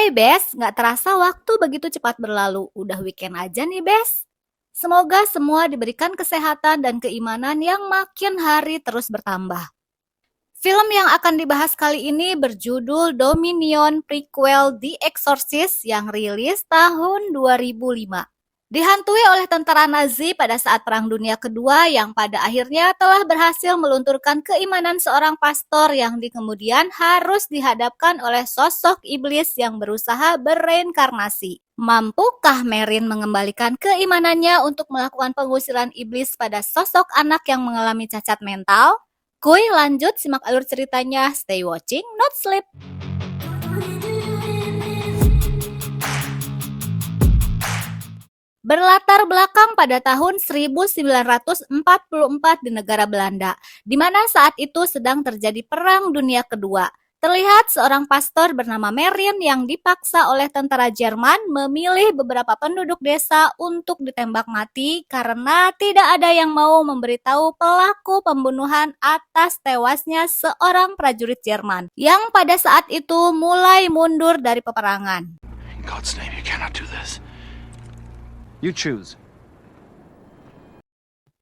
Hai Bes, nggak terasa waktu begitu cepat berlalu. Udah weekend aja nih Bes. Semoga semua diberikan kesehatan dan keimanan yang makin hari terus bertambah. Film yang akan dibahas kali ini berjudul Dominion prequel The Exorcist yang rilis tahun 2005. Dihantui oleh tentara Nazi pada saat Perang Dunia Kedua yang pada akhirnya telah berhasil melunturkan keimanan seorang pastor yang di kemudian harus dihadapkan oleh sosok iblis yang berusaha bereinkarnasi. Mampukah Merrin mengembalikan keimanannya untuk melakukan pengusiran iblis pada sosok anak yang mengalami cacat mental? Kuy, lanjut simak alur ceritanya. Stay watching, not sleep. Berlatar belakang pada tahun 1944 di negara Belanda, di mana saat itu sedang terjadi Perang Dunia Kedua. Terlihat seorang pastor bernama Merrin yang dipaksa oleh tentara Jerman memilih beberapa penduduk desa untuk ditembak mati karena tidak ada yang mau memberitahu pelaku pembunuhan atas tewasnya seorang prajurit Jerman yang pada saat itu mulai mundur dari peperangan. In God's name, you cannot do this. You choose.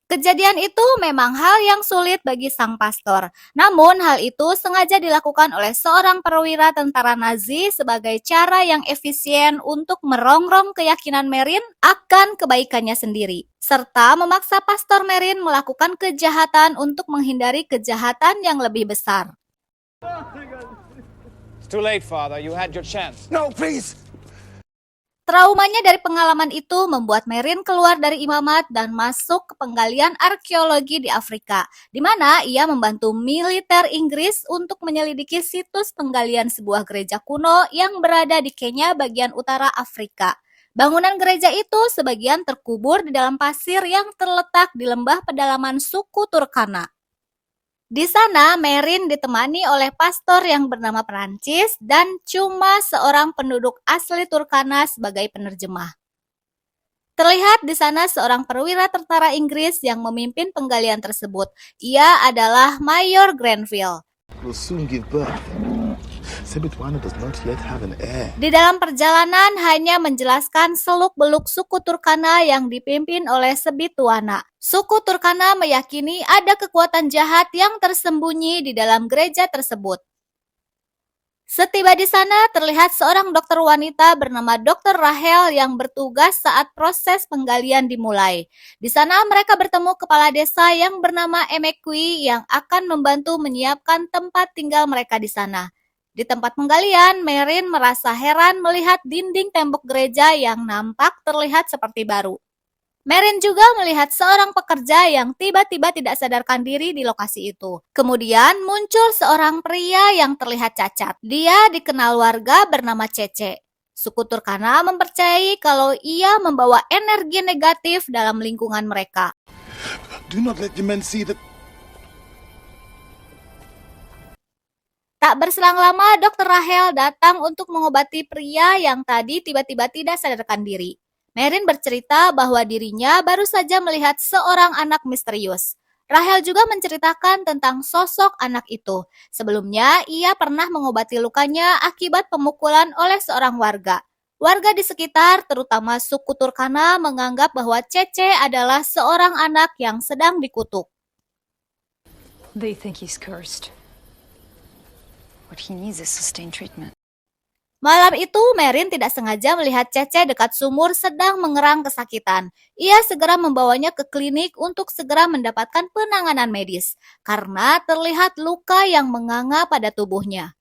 Kejadian itu memang hal yang sulit bagi sang pastor. Namun hal itu sengaja dilakukan oleh seorang perwira tentara Nazi sebagai cara yang efisien untuk merongrong keyakinan Merrin akan kebaikannya sendiri, serta memaksa pastor Merrin melakukan kejahatan untuk menghindari kejahatan yang lebih besar. It's too late, Father. You had your chance. No, please! Traumanya dari pengalaman itu membuat Merrin keluar dari imamat dan masuk ke penggalian arkeologi di Afrika, di mana ia membantu militer Inggris untuk menyelidiki situs penggalian sebuah gereja kuno yang berada di Kenya bagian utara Afrika. Bangunan gereja itu sebagian terkubur di dalam pasir yang terletak di lembah pedalaman suku Turkana. Di sana, Merrin ditemani oleh pastor yang bernama Prancis dan cuma seorang penduduk asli Turkana sebagai penerjemah. Terlihat di sana seorang perwira tentara Inggris yang memimpin penggalian tersebut. Ia adalah Mayor Grenville. Will soon give birth. Sebitwana does not yet have an heir. Di dalam perjalanan hanya menjelaskan seluk-beluk suku Turkana yang dipimpin oleh Sebitwana. Suku Turkana meyakini ada kekuatan jahat yang tersembunyi di dalam gereja tersebut. Setiba di sana, terlihat seorang dokter wanita bernama Dr. Rahel yang bertugas saat proses penggalian dimulai. Di sana mereka bertemu kepala desa yang bernama Emekwi yang akan membantu menyiapkan tempat tinggal mereka di sana. Di tempat penggalian, Merrin merasa heran melihat dinding tembok gereja yang nampak terlihat seperti baru. Merrin juga melihat seorang pekerja yang tiba-tiba tidak sadarkan diri di lokasi itu. Kemudian muncul seorang pria yang terlihat cacat. Dia dikenal warga bernama Cece. Suku Turkana mempercayai kalau ia membawa energi negatif dalam lingkungan mereka. Do not let the men see that. Tak berselang lama, Dr. Rahel datang untuk mengobati pria yang tadi tiba-tiba tidak sadarkan diri. Merrin bercerita bahwa dirinya baru saja melihat seorang anak misterius. Rahel juga menceritakan tentang sosok anak itu. Sebelumnya, ia pernah mengobati lukanya akibat pemukulan oleh seorang warga. Warga di sekitar, terutama suku Turkana, menganggap bahwa Cece adalah seorang anak yang sedang dikutuk. They think he's cursed. What he needs is sustained treatment. Malam itu, Merrin tidak sengaja melihat Cece dekat sumur sedang mengerang kesakitan. Ia segera membawanya ke klinik untuk segera mendapatkan penanganan medis, karena terlihat luka yang menganga pada tubuhnya.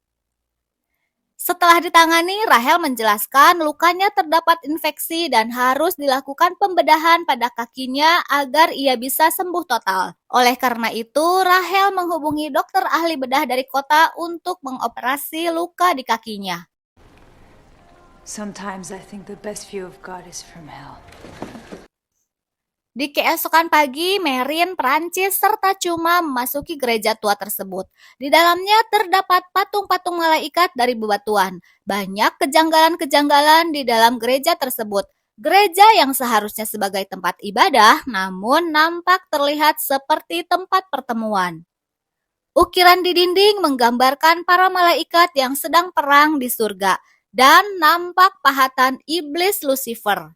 Setelah ditangani, Rahel menjelaskan lukanya terdapat infeksi dan harus dilakukan pembedahan pada kakinya agar ia bisa sembuh total. Oleh karena itu, Rahel menghubungi dokter ahli bedah dari kota untuk mengoperasi luka di kakinya. Sometimes I think the best view of God is from hell. Di keesokan pagi, Merrin, Prancis, serta Cuma memasuki gereja tua tersebut. Di dalamnya terdapat patung-patung malaikat dari bebatuan. Banyak kejanggalan-kejanggalan di dalam gereja tersebut. Gereja yang seharusnya sebagai tempat ibadah, namun nampak terlihat seperti tempat pertemuan. Ukiran di dinding menggambarkan para malaikat yang sedang perang di surga. dan nampak pahatan iblis Lucifer.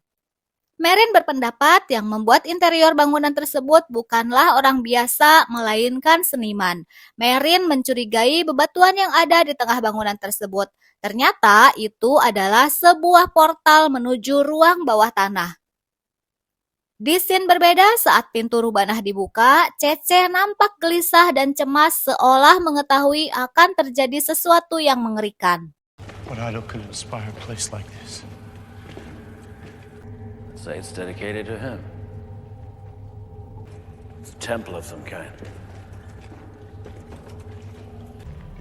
Merin berpendapat yang membuat interior bangunan tersebut bukanlah orang biasa, melainkan seniman. Merin mencurigai bebatuan yang ada di tengah bangunan tersebut. Ternyata itu adalah sebuah portal menuju ruang bawah tanah. Di scene berbeda saat pintu rubanah dibuka, Cece nampak gelisah dan cemas seolah mengetahui akan terjadi sesuatu yang mengerikan. What idol could inspire a place like this? Say it's dedicated to him. It's a temple of some kind.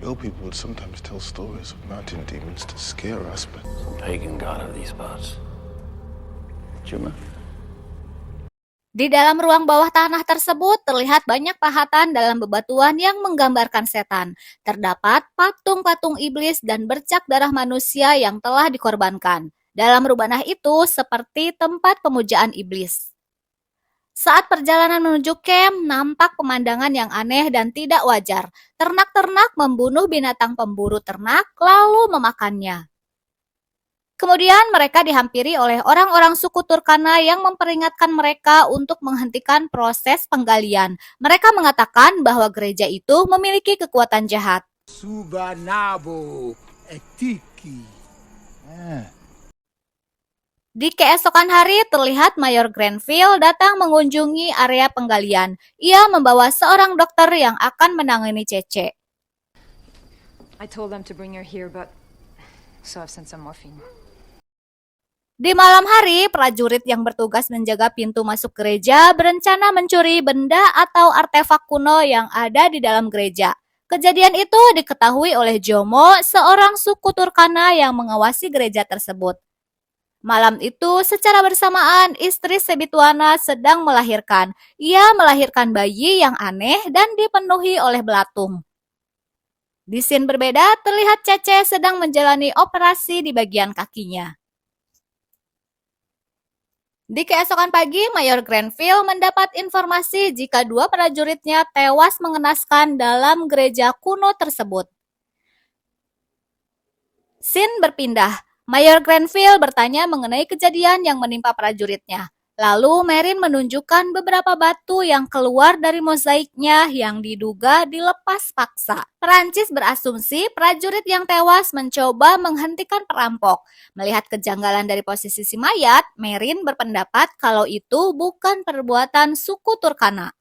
Your people would sometimes tell stories of mountain demons to scare us, but Some pagan god of these parts. Cuma? Di dalam ruang bawah tanah tersebut terlihat banyak pahatan dalam bebatuan yang menggambarkan setan. Terdapat patung-patung iblis dan bercak darah manusia yang telah dikorbankan. Dalam rubanah itu seperti tempat pemujaan iblis. Saat perjalanan menuju camp, nampak pemandangan yang aneh dan tidak wajar. Ternak-ternak membunuh binatang pemburu ternak lalu memakannya. Kemudian mereka dihampiri oleh orang-orang suku Turkana yang memperingatkan mereka untuk menghentikan proses penggalian. Mereka mengatakan bahwa gereja itu memiliki kekuatan jahat. Subanabo etiki. Di keesokan hari terlihat Mayor Grenville datang mengunjungi area penggalian. Ia membawa seorang dokter yang akan menangani Cece. I told them to bring her here, but so I've sent some morphine. Di malam hari, prajurit yang bertugas menjaga pintu masuk gereja berencana mencuri benda atau artefak kuno yang ada di dalam gereja. Kejadian itu diketahui oleh Jomo, seorang suku Turkana yang mengawasi gereja tersebut. Malam itu, secara bersamaan, istri Sebituana sedang melahirkan. Ia melahirkan bayi yang aneh dan dipenuhi oleh belatung. Di scene berbeda, terlihat Cece sedang menjalani operasi di bagian kakinya. Di keesokan pagi, Mayor Grenville mendapat informasi jika dua prajuritnya tewas mengenaskan dalam gereja kuno tersebut. Scene berpindah. Mayor Grenville bertanya mengenai kejadian yang menimpa prajuritnya. Lalu Merin menunjukkan beberapa batu yang keluar dari mozaiknya yang diduga dilepas paksa. Perancis berasumsi prajurit yang tewas mencoba menghentikan perampok. Melihat kejanggalan dari posisi si mayat, Merin berpendapat kalau itu bukan perbuatan suku Turkana.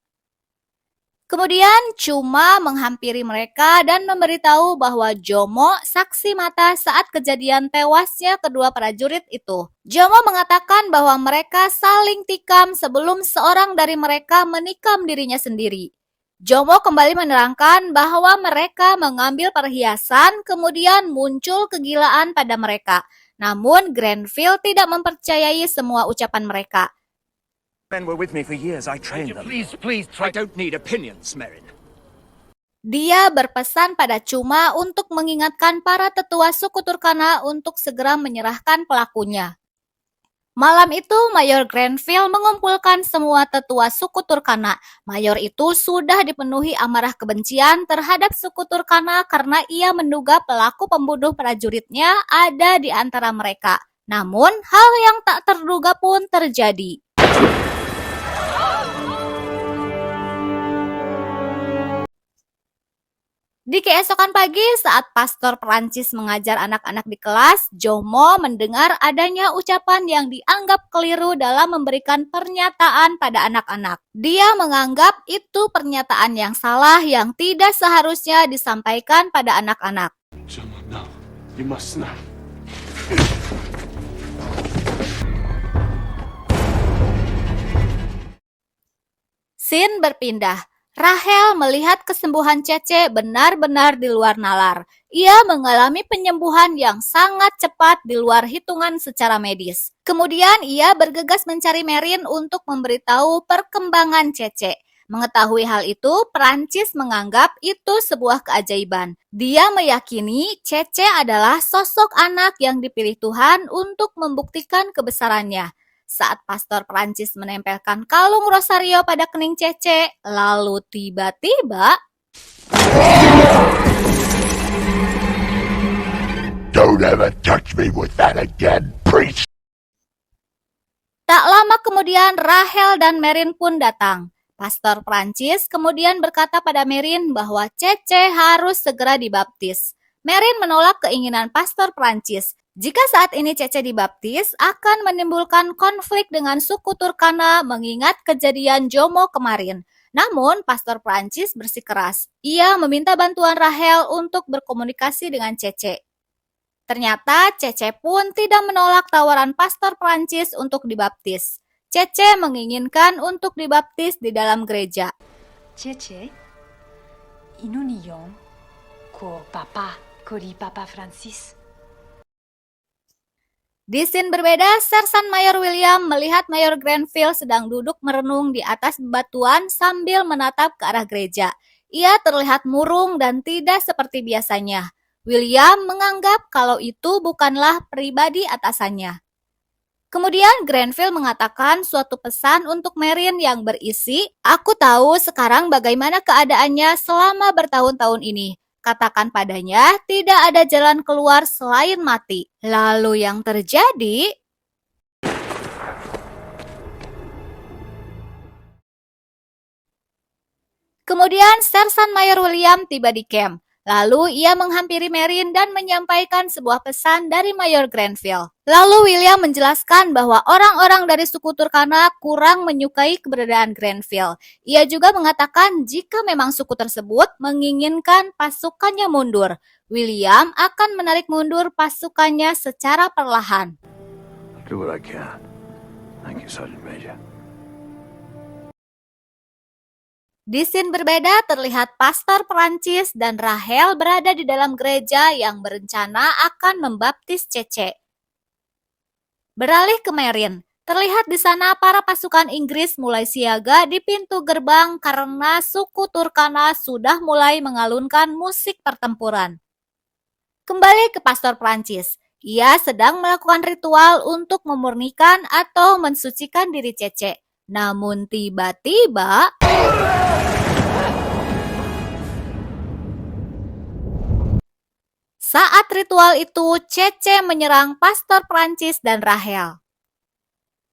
Kemudian Cuma menghampiri mereka dan memberitahu bahwa Jomo saksi mata saat kejadian tewasnya kedua prajurit itu. Jomo mengatakan bahwa mereka saling tikam sebelum seorang dari mereka menikam dirinya sendiri. Jomo kembali menerangkan bahwa mereka mengambil perhiasan kemudian muncul kegilaan pada mereka. Namun Grenville tidak mempercayai semua ucapan mereka. Men were with me for years. I trained them. Please, I don't need opinions, Merin. Dia berpesan pada Cuma untuk mengingatkan para tetua suku Turkana untuk segera menyerahkan pelakunya. Malam itu, Mayor Grenville mengumpulkan semua tetua suku Turkana. Mayor itu sudah dipenuhi amarah kebencian terhadap suku Turkana karena ia menduga pelaku pembunuh prajuritnya ada di antara mereka. Namun, hal yang tak terduga pun terjadi. Di keesokan pagi, saat pastor Perancis mengajar anak-anak di kelas, Jomo mendengar adanya ucapan yang dianggap keliru dalam memberikan pernyataan pada anak-anak. Dia menganggap itu pernyataan yang salah yang tidak seharusnya disampaikan pada anak-anak. Jomo, no. You must not. Scene berpindah. Rahel melihat kesembuhan Cece benar-benar di luar nalar. Ia mengalami penyembuhan yang sangat cepat di luar hitungan secara medis. Kemudian ia bergegas mencari Merin untuk memberitahu perkembangan Cece. Mengetahui hal itu, Perancis menganggap itu sebuah keajaiban. Dia meyakini Cece adalah sosok anak yang dipilih Tuhan untuk membuktikan kebesarannya. Saat pastor Perancis menempelkan kalung rosario pada kening Cece, lalu tiba-tiba Don't ever touch me with that again, priest! Tak lama kemudian Rahel dan Merin pun datang. Pastor Prancis kemudian berkata pada Merin bahwa Cece harus segera dibaptis. Merin menolak keinginan Pastor Prancis. Jika saat ini Cece dibaptis, akan menimbulkan konflik dengan suku Turkana mengingat kejadian Jomo kemarin. Namun, Pastor Prancis bersikeras. Ia meminta bantuan Rahel untuk berkomunikasi dengan Cece. Ternyata Cece pun tidak menolak tawaran Pastor Prancis untuk dibaptis. Cece menginginkan untuk dibaptis di dalam gereja. Cece, inunion, ko papa, kori Papa Francis. Di scene berbeda, Sersan Mayor William melihat Mayor Grenville sedang duduk merenung di atas bebatuan sambil menatap ke arah gereja. Ia terlihat murung dan tidak seperti biasanya. William menganggap kalau itu bukanlah pribadi atasannya. Kemudian Grenville mengatakan suatu pesan untuk Merin yang berisi, "Aku tahu sekarang bagaimana keadaannya selama bertahun-tahun ini. Katakan padanya, tidak ada jalan keluar selain mati." Lalu yang terjadi... Kemudian Sersan Mayor William tiba di camp. Lalu ia menghampiri Merin dan menyampaikan sebuah pesan dari Mayor Grenville. Lalu William menjelaskan bahwa orang-orang dari suku Turkana kurang menyukai keberadaan Grenville. Ia juga mengatakan jika memang suku tersebut menginginkan pasukannya mundur, William akan menarik mundur pasukannya secara perlahan. I'll do what I can. Thank you, Sergeant Major. Di scene berbeda terlihat Pastor Prancis dan Rahel berada di dalam gereja yang berencana akan membaptis Cece. Beralih ke Merin, terlihat di sana para pasukan Inggris mulai siaga di pintu gerbang karena suku Turkana sudah mulai mengalunkan musik pertempuran. Kembali ke Pastor Prancis, ia sedang melakukan ritual untuk memurnikan atau mensucikan diri Cece. Namun tiba-tiba... Saat ritual itu, Cece menyerang Pastor Prancis dan Rahel.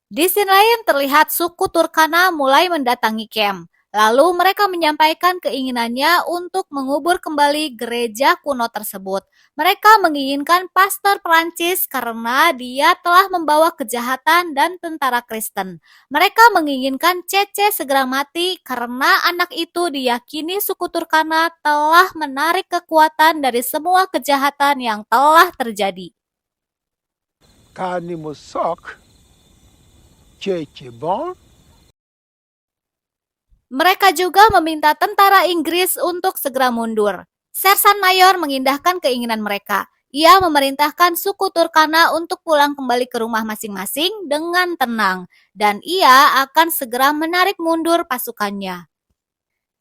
Di scene lain terlihat suku Turkana mulai mendatangi camp. Lalu mereka menyampaikan keinginannya untuk mengubur kembali gereja kuno tersebut. Mereka menginginkan Pastor Prancis karena dia telah membawa kejahatan dan tentara Kristen. Mereka menginginkan Cece segera mati karena anak itu diyakini suku Turkana telah menarik kekuatan dari semua kejahatan yang telah terjadi. Kani mosok, Cece bon? Mereka juga meminta tentara Inggris untuk segera mundur. Sersan Mayor mengindahkan keinginan mereka. Ia memerintahkan suku Turkana untuk pulang kembali ke rumah masing-masing dengan tenang, dan ia akan segera menarik mundur pasukannya.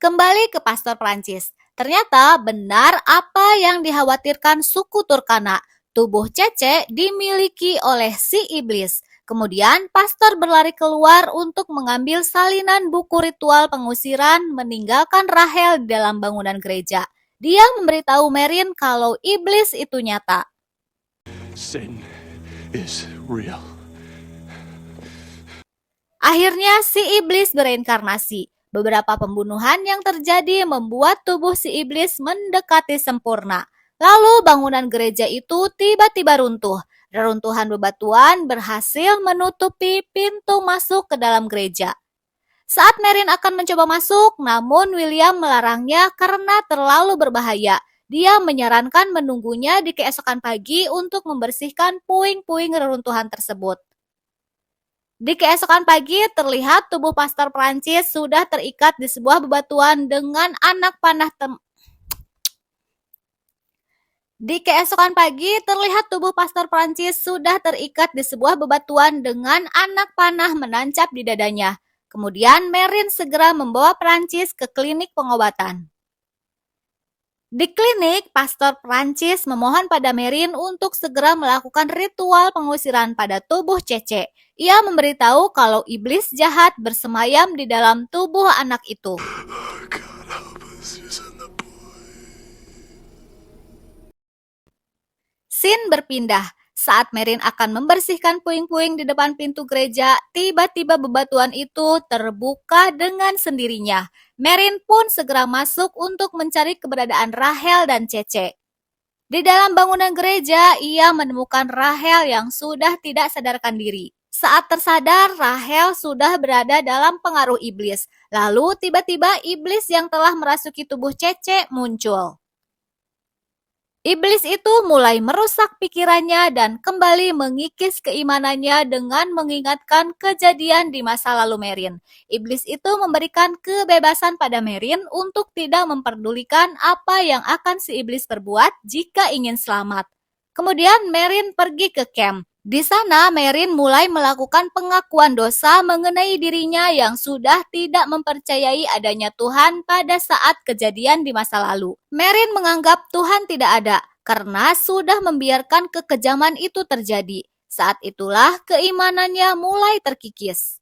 Kembali ke Pastor Prancis. Ternyata benar apa yang dikhawatirkan suku Turkana. Tubuh Cece dimiliki oleh si iblis. Kemudian pastor berlari keluar untuk mengambil salinan buku ritual pengusiran meninggalkan Rahel di dalam bangunan gereja. Dia memberitahu Merin kalau iblis itu nyata. Satan is real. Akhirnya si iblis bereinkarnasi. Beberapa pembunuhan yang terjadi membuat tubuh si iblis mendekati sempurna. Lalu bangunan gereja itu tiba-tiba runtuh. Reruntuhan bebatuan berhasil menutupi pintu masuk ke dalam gereja. Saat Merin akan mencoba masuk, namun William melarangnya karena terlalu berbahaya. Dia menyarankan menunggunya di keesokan pagi untuk membersihkan puing-puing reruntuhan tersebut. Di keesokan pagi, terlihat tubuh Pastor Prancis sudah terikat di sebuah bebatuan dengan anak panah Di keesokan pagi, terlihat tubuh Pastor Prancis sudah terikat di sebuah bebatuan dengan anak panah menancap di dadanya. Kemudian Merin segera membawa Prancis ke klinik pengobatan. Di klinik, Pastor Prancis memohon pada Merin untuk segera melakukan ritual pengusiran pada tubuh Cece. Ia memberitahu kalau iblis jahat bersemayam di dalam tubuh anak itu. Scene berpindah. Saat Meryn akan membersihkan puing-puing di depan pintu gereja, tiba-tiba bebatuan itu terbuka dengan sendirinya. Meryn pun segera masuk untuk mencari keberadaan Rachel dan Cece. Di dalam bangunan gereja, ia menemukan Rachel yang sudah tidak sadarkan diri. Saat tersadar, Rachel sudah berada dalam pengaruh iblis. Lalu tiba-tiba iblis yang telah merasuki tubuh Cece muncul. Iblis itu mulai merusak pikirannya dan kembali mengikis keimanannya dengan mengingatkan kejadian di masa lalu Meryn. Iblis itu memberikan kebebasan pada Meryn untuk tidak memperdulikan apa yang akan si iblis perbuat jika ingin selamat. Kemudian Meryn pergi ke camp. Di sana Meryn mulai melakukan pengakuan dosa mengenai dirinya yang sudah tidak mempercayai adanya Tuhan pada saat kejadian di masa lalu. Meryn menganggap Tuhan tidak ada karena sudah membiarkan kekejaman itu terjadi. Saat itulah keimanannya mulai terkikis.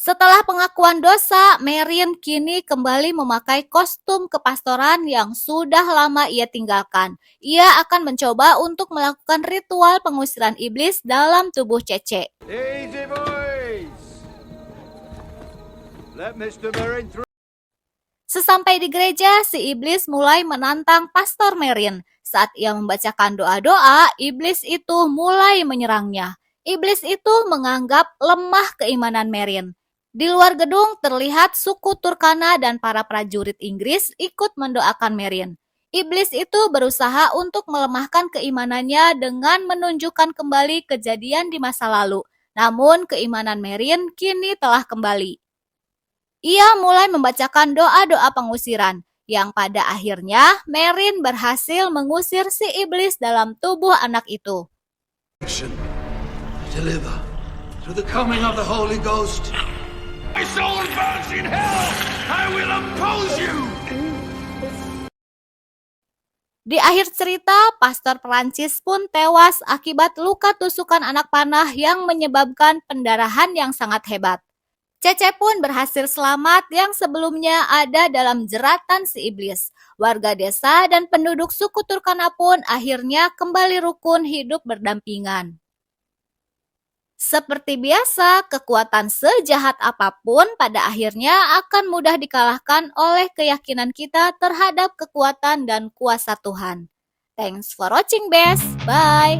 Setelah pengakuan dosa, Meryn kini kembali memakai kostum kepastoran yang sudah lama ia tinggalkan. Ia akan mencoba untuk melakukan ritual pengusiran iblis dalam tubuh Cece. Easy, boys. Let Mr. Meryn through. Sesampai di gereja, si iblis mulai menantang Pastor Meryn. Saat ia membacakan doa-doa, iblis itu mulai menyerangnya. Iblis itu menganggap lemah keimanan Meryn. Di luar gedung terlihat suku Turkana dan para prajurit Inggris ikut mendoakan Meryn. Iblis itu berusaha untuk melemahkan keimanannya dengan menunjukkan kembali kejadian di masa lalu. Namun keimanan Meryn kini telah kembali. Ia mulai membacakan doa-doa pengusiran, yang pada akhirnya Meryn berhasil mengusir si iblis dalam tubuh anak itu. Deliver through the coming of the Holy Ghost. My soul burns in hell! I will oppose you! Di akhir cerita, Pastor Perancis pun tewas akibat luka tusukan anak panah yang menyebabkan pendarahan yang sangat hebat. Cece pun berhasil selamat yang sebelumnya ada dalam jeratan si iblis. Warga desa dan penduduk suku Turkana pun akhirnya kembali rukun hidup berdampingan. Seperti biasa, kekuatan sejahat apapun pada akhirnya akan mudah dikalahkan oleh keyakinan kita terhadap kekuatan dan kuasa Tuhan. Thanks for watching, Bes. Bye.